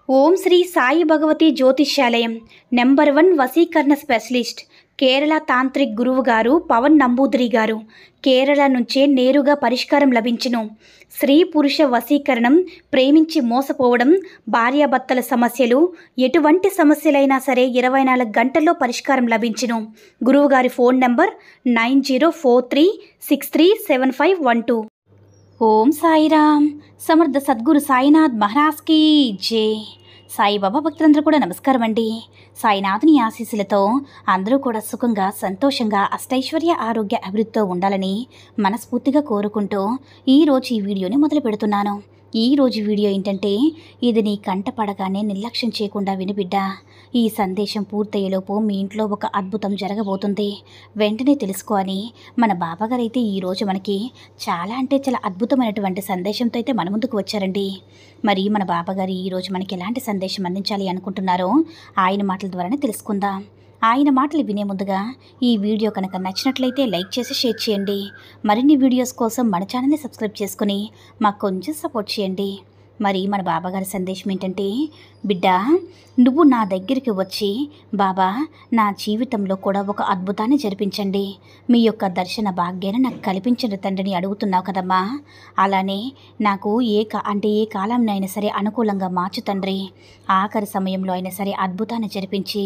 ఓం శ్రీ సాయి భగవతి జ్యోతిష్యాలయం నెంబర్ 1 వశీకరణ specialist Kerala tantric గురువు గారు పవన్ నంబూదిరి గారు కేరళ నుంచే నేరుగా పరిష్కారం లభించును. స్త్రీ పురుష వశీకరణం, ప్రేమించి మోసపోవడం, భార్యాభర్తల సమస్యలు, ఎటువంటి సమస్యలైనా సరే 24 గంటల్లో పరిష్కారం లభించును. గురువుగారి ఫోన్ నంబర్ 9043637512. ఓం సాయిరామ్. సమర్థ సద్గురు సాయినాథ్ మహారాజ్ కీ జై. సాయిబాబా భక్తులందరూ కూడా నమస్కారం అండి. సాయినాథుని ఆశీస్సులతో అందరూ కూడా సుఖంగా, సంతోషంగా, అష్టైశ్వర్య, ఆరోగ్య అభివృద్ధితో ఉండాలని మనస్ఫూర్తిగా కోరుకుంటూ ఈరోజు ఈ వీడియోని మొదలు పెడుతున్నాను. ఈరోజు వీడియో ఏంటంటే, ఇది నీ కంట పడగానే నిర్లక్ష్యం చేయకుండా వినిబిడ్డా. ఈ సందేశం పూర్తయ్యేలోపు మీ ఇంట్లో ఒక అద్భుతం జరగబోతుంది. వెంటనే తెలుసుకో అని మన బాబాగారు అయితే ఈరోజు మనకి చాలా అద్భుతమైనటువంటి సందేశంతో అయితే మన ముందుకు వచ్చారండి. మరి మన బాబాగారు ఈరోజు మనకి ఎలాంటి సందేశం అందించాలి అనుకుంటున్నారో ఆయన మాటల ద్వారానే తెలుసుకుందాం. ఆయన మాటలు వినే ముందుగా ఈ వీడియో కనుక నచ్చినట్లయితే లైక్ చేసి షేర్ చేయండి. మరిన్ని వీడియోస్ కోసం మన ఛానల్ని సబ్స్క్రైబ్ చేసుకుని మాకు కొంచెం సపోర్ట్ చేయండి. మరి మన బాబాగారి సందేశం ఏంటంటే, బిడ్డా, నువ్వు నా దగ్గరికి వచ్చి, బాబా, నా జీవితంలో కూడా ఒక అద్భుతాన్ని జరిపించండి, మీ యొక్క దర్శన భాగ్యాన్ని నాకు కల్పించండి తండ్రిని అడుగుతున్నావు కదమ్మా. అలానే నాకు ఏ కాలంలో సరే అనుకూలంగా మార్చు తండ్రి. ఆఖరి సమయంలో అయినా సరే అద్భుతాన్ని జరిపించి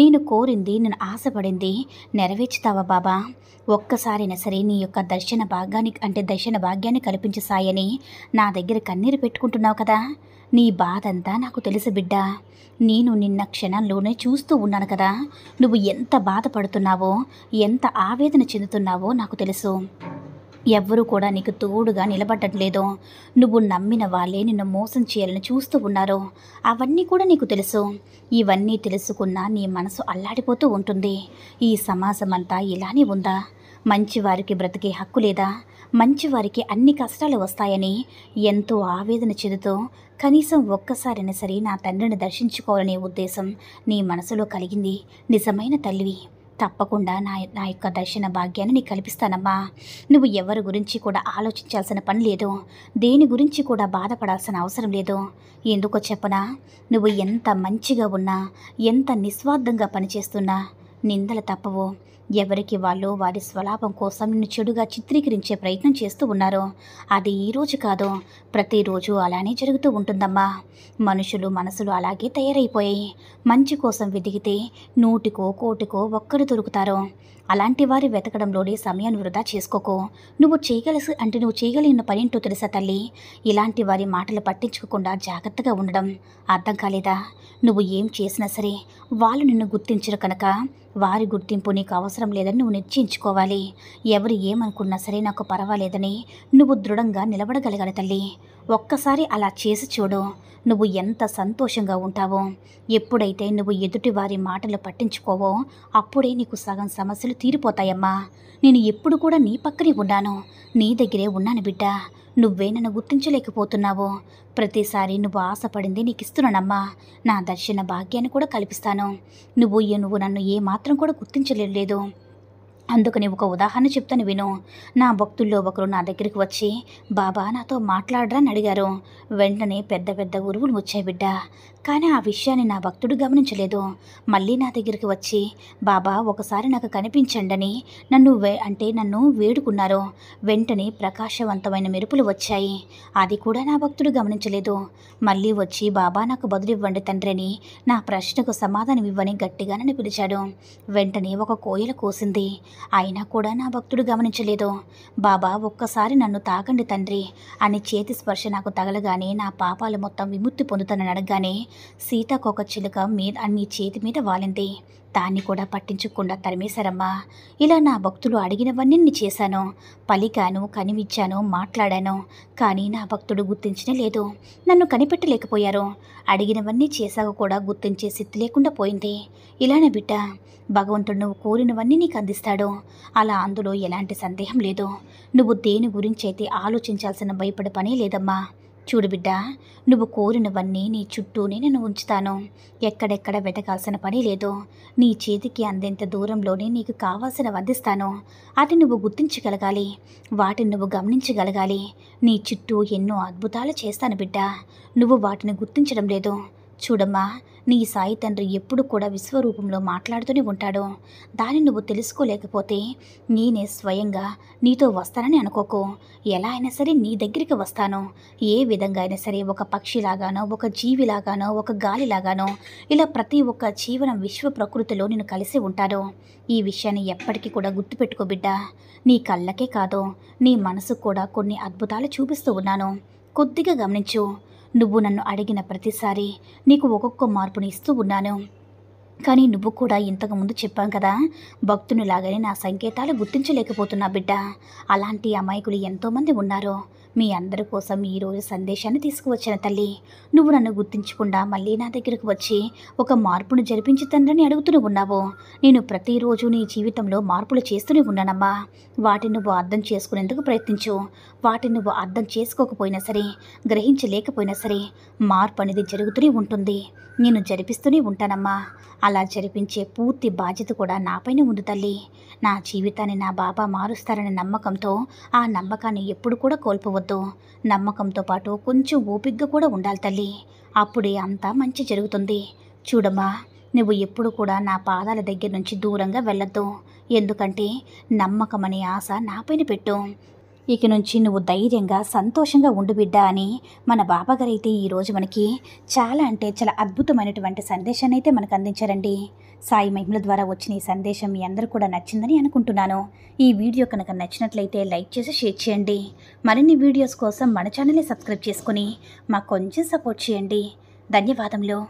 నేను కోరింది, నేను ఆశపడింది నెరవేర్చుతావా బాబా. ఒక్కసారైనా సరే నీ యొక్క దర్శన భాగ్యాన్ని కల్పించు సాయని నా దగ్గర కన్నీరు పెట్టుకుంటున్నావు కదా. నీ బాధంతా నాకు తెలుసు బిడ్డా. నేను నిన్న క్షణంలోనే చూస్తూ ఉన్నాను కదా. నువ్వు ఎంత బాధపడుతున్నావో, ఎంత ఆవేదన చెందుతున్నావో నాకు తెలుసు. ఎవ్వరూ కూడా నీకు తోడుగా నిలబడట్లేదు. నువ్వు నమ్మిన వాళ్ళే నిన్ను మోసం చేయాలని చూస్తూ ఉన్నారు. అవన్నీ కూడా నీకు తెలుసు. ఇవన్నీ తెలుసుకున్నా నీ మనసు అల్లాడిపోతూ ఉంటుంది. ఈ సమాజం అంతా ఇలానే ఉందా? మంచివారికి బ్రతికే హక్కు లేదా? మంచివారికి అన్ని కష్టాలు వస్తాయని ఎంతో ఆవేదన చెందుతూ కనీసం ఒక్కసారైనా సరే నా తండ్రిని దర్శించుకోవాలనే ఉద్దేశం నీ మనసులో కలిగింది. నిజమైన తల్లివి. తప్పకుండా నా యొక్క దర్శన భాగ్యాన్ని నీకు కల్పిస్తానమ్మా. నువ్వు ఎవరి గురించి కూడా ఆలోచించాల్సిన పని లేదు. దేని గురించి కూడా బాధపడాల్సిన అవసరం లేదు. ఎందుకో చెప్పనా? నువ్వు ఎంత మంచిగా ఉన్నా, ఎంత నిస్వార్థంగా పనిచేస్తున్నా నిందలు తప్పవు. ఎవరికి వాళ్ళు వారి స్వలాభం కోసం నిన్ను చెడుగా చిత్రీకరించే ప్రయత్నం చేస్తూ ఉన్నారు. అది ఈరోజు కాదు, ప్రతిరోజు అలానే జరుగుతూ ఉంటుందమ్మా. మనుషులు మనసులు అలాగే తయారైపోయాయి. మంచి కోసం వెతికితే 100కో 1,00,000కో ఒక్కరు దొరుకుతారు. అలాంటి వారి వెతకడంలోనే సమయాన్ని వృధా చేసుకోకు. నువ్వు చేయగలిగిన పనేంటో తెలుసా తల్లి? ఇలాంటి వారి మాటలు పట్టించుకోకుండా జాగ్రత్తగా ఉండడం. అర్థం కాలేదా? నువ్వు ఏం చేసినా సరే వాళ్ళు నిన్ను గుర్తించరు కనుక వారి గుర్తింపు నీకు అవసరం లేదని నువ్వు నిశ్చయించుకోవాలి. ఎవరు ఏమనుకున్నా సరే నాకు పర్వాలేదని నువ్వు దృఢంగా నిలబడగలగాలి తల్లి. ఒక్కసారి అలా చేసి చూడు, నువ్వు ఎంత సంతోషంగా ఉంటావో. ఎప్పుడైతే నువ్వు ఎదుటి వారి మాటలు పట్టించుకోవో అప్పుడే నీకు సగం సమస్యలు తీరిపోతాయమ్మా. నేను ఎప్పుడు కూడా నీ పక్కనే ఉన్నాను, నీ దగ్గరే ఉన్నాను బిడ్డ. నువ్వే నన్ను గుర్తించలేకపోతున్నావు. ప్రతిసారి నువ్వు ఆశపడింది నీకు ఇస్తున్నానమ్మా. నా దర్శన భాగ్యాన్ని కూడా కల్పిస్తాను. నువ్వు నన్ను ఏమాత్రం కూడా గుర్తించలేదు. అందుకని ఒక ఉదాహరణ చెప్తాను విను. నా భక్తుల్లో ఒకరు నా దగ్గరికి వచ్చి, బాబా నాతో మాట్లాడరా అని అడిగారు. వెంటనే పెద్ద పెద్ద ఉరువులు వచ్చాయి బిడ్డ. కానీ ఆ విషయాన్ని నా భక్తుడు గమనించలేదు. మళ్ళీ నా దగ్గరికి వచ్చి, బాబా ఒకసారి నాకు కనిపించండి నన్ను వేడుకున్నారు. వెంటనే ప్రకాశవంతమైన మెరుపులు వచ్చాయి. అది కూడా నా భక్తుడు గమనించలేదు. మళ్ళీ వచ్చి, బాబా నాకు బదులివ్వండి తండ్రి అని నా ప్రశ్నకు సమాధానం ఇవ్వని గట్టిగా నన్ను పిలిచాడు. వెంటనే ఒక కోయిల కూసింది. అయినా కూడా నా భక్తుడు గమనించలేదు. బాబా ఒక్కసారి నన్ను తాకండి తండ్రి అని చేతి స్పర్శ నాకు తగలగానే నా పాపాలు మొత్తం విముక్తి పొందుతానని అడగగానే సీతాకోక చిలుక నీ చేతి మీద వాలింది. దాన్ని కూడా పట్టించకుండా తరిమేశారమ్మా. ఇలా నా భక్తులు అడిగినవన్నీ చేశాను, పలికాను, కనివిచ్చాను, మాట్లాడాను. కానీ నా భక్తుడు గుర్తించనే లేదు, నన్ను కనిపెట్టలేకపోయారు. అడిగినవన్నీ చేశాక కూడా గుర్తించే స్థితి లేకుండా పోయింది. ఇలానే బిడ్డ, భగవంతుడు నువ్వు కోరినవన్నీ నీకు అందిస్తాడు. అలా అందులో ఎలాంటి సందేహం లేదు. నువ్వు దేని గురించి అయితే ఆలోచించాల్సిన భయపడే పనే లేదమ్మా. చూడు బిడ్డ, నువ్వు కోరినవన్నీ నీ చుట్టూనే నేను ఉంచుతాను. ఎక్కడెక్కడ వెతకాల్సిన పని లేదు. నీ చేతికి అందేంత దూరంలోనే నీకు కావాల్సినవి అందిస్తాను. అది నువ్వు గుర్తించగలగాలి, వాటిని నువ్వు గమనించగలగాలి. నీ చుట్టూ ఎన్నో అద్భుతాలు చేస్తాను బిడ్డ. నువ్వు వాటిని గుర్తించడం లేదు. చూడమ్మా, నీ సాయి తండ్రి ఎప్పుడు కూడా విశ్వరూపంలో మాట్లాడుతూనే ఉంటాడు. దాన్ని నువ్వు తెలుసుకోలేకపోతే నేనే స్వయంగా నీతో వస్తానని అనుకోకు. ఎలా అయినా సరే నీ దగ్గరికి వస్తాను. ఏ విధంగా అయినా సరే, ఒక పక్షిలాగానో, ఒక జీవిలాగానో, ఒక గాలిలాగానో, ఇలా ప్రతి ఒక్క జీవనం విశ్వ ప్రకృతిలో నేను కలిసి ఉంటాను. ఈ విషయాన్ని ఎప్పటికీ కూడా గుర్తుపెట్టుకో బిడ్డ. నీ కళ్ళకే కాదు, నీ మనసుకు కూడా కొన్ని అద్భుతాలు చూపిస్తూ ఉన్నాను. కొద్దిగా గమనించు. నువ్వు నన్ను అడిగిన ప్రతిసారి నీకు ఒక్కొక్క మార్పుని ఇస్తూ ఉన్నాను. కానీ నువ్వు కూడా ఇంతకుముందు చెప్పాం కదా, భక్తునిలాగానే నా సంకేతాలు గుర్తించలేకపోతున్నా బిడ్డ. అలాంటి అమాయకులు ఎంతోమంది ఉన్నారు. మీ అందరి కోసం ఈరోజు సందేశాన్ని తీసుకువచ్చిన తల్లి. నువ్వు నన్ను గుర్తించకుండా మళ్ళీ నా దగ్గరకు వచ్చి ఒక మార్పును జరిపించి తండ్రిని అడుగుతూనే ఉన్నావు. నేను ప్రతిరోజు నీ జీవితంలో మార్పులు చేస్తూనే ఉన్నానమ్మా. వాటిని నువ్వు అర్థం చేసుకునేందుకు ప్రయత్నించు. వాటిని నువ్వు అర్థం చేసుకోకపోయినా సరే, గ్రహించలేకపోయినా సరే, మార్పు అనేది జరుగుతూనే ఉంటుంది. నేను జరిపిస్తూనే ఉంటానమ్మా. అలా జరిపించే పూర్తి బాధ్యత కూడా నాపైనే ఉంది తల్లి. నా జీవితాన్ని నా బాబా మారుస్తారనే నమ్మకంతో, ఆ నమ్మకాన్ని ఎప్పుడు కూడా కోల్పోవద్దు. నమ్మకంతో పాటు కొంచెం ఓపికగా కూడా ఉండాలి తల్లి. అప్పుడే అంతా మంచి జరుగుతుంది. చూడమ్మా, నువ్వు ఎప్పుడు కూడా నా పాదాల దగ్గర నుంచి దూరంగా వెళ్ళొద్దు. ఎందుకంటే నమ్మకం అనే ఆశ నాపైన పెట్టు. ఇక నుంచి నువ్వు ధైర్యంగా సంతోషంగా ఉండు బిడ్డ అని మన బాబాగారు అయితే ఈరోజు మనకి చాలా అంటే చాలా అద్భుతమైనటువంటి సందేశాన్ని అయితే మనకు అందించారండి. సాయి మహిమల ద్వారా వచ్చిన ఈ సందేశం మీ అందరూ కూడా నచ్చిందని అనుకుంటున్నాను. ఈ వీడియో కనుక నచ్చినట్లయితే లైక్ చేసి షేర్ చేయండి. మరిన్ని వీడియోస్ కోసం మన ఛానల్ని సబ్స్క్రైబ్ చేసుకొని మాకు కొంచెం సపోర్ట్ చేయండి. ధన్యవాదములు.